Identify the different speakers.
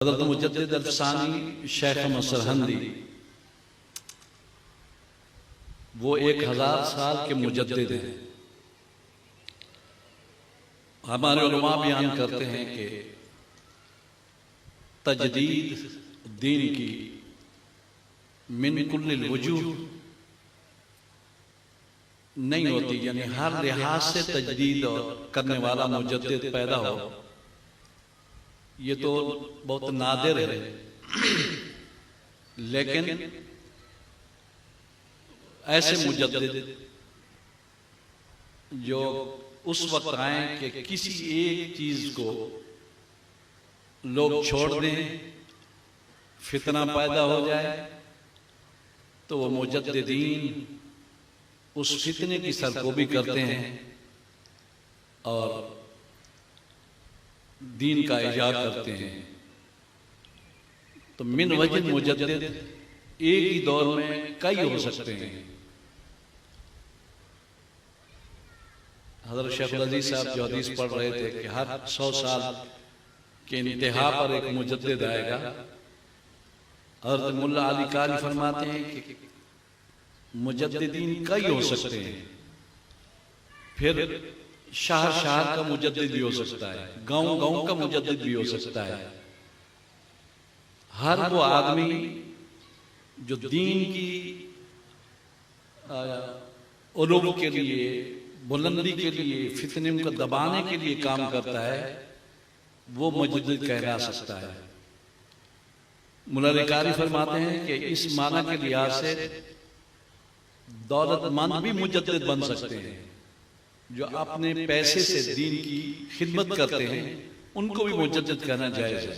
Speaker 1: हज़रत मुजद्दिद अफ़सानी शेख सरहंदी वो 1000 साल के मुजद्दिद हैं। हमारे उलमा बयान करते हैं कि तजदीद दीन की मिन कुल्लिल वजूह नहीं होती, यानी हर लिहाज से तजदीद करने वाला मुजद्दिद पैदा हो, ये तो बहुत नादिर है। लेकिन ऐसे मुजद्दिद जो उस वक्त आए कि किसी एक चीज को लोग छोड़ दें, फितना पैदा हो जाए, तो वो मुजद्दिदीन उस फितने की सरकोबी करते हैं और दीन का इजाद करते हैं। तो मिन वजह मुजद्दिद एक ही दौर में कई हो सकते हैं। हज़रत शेख अजीज साहब जो हदीस पढ़ रहे थे कि हर 100 साल के इंतहा पर एक मुजद्दिद आएगा। हज़रत मुल्ला अली कारी फरमाते हैं कि मुजद्दिदीन कई हो सकते हैं, फिर शहर शहर का मुजद्दिद भी हो सकता है, गांव गांव का मुजद्दिद भी हो सकता है। हर वो आदमी जो दीन की उलूम के लिए, बुलंदी के लिए, फितने को दबाने के लिए काम करता है, वो मुजद्दिद कहला सकता है। मुल्ला कारी फरमाते हैं कि इस माना के लिहाज से दौलतमंद भी मुजद्दिद बन सकते हैं। जो अपने पैसे से दीन की खिदमत करते हैं उनको भी मुजद्दिद कहना जायज़ है।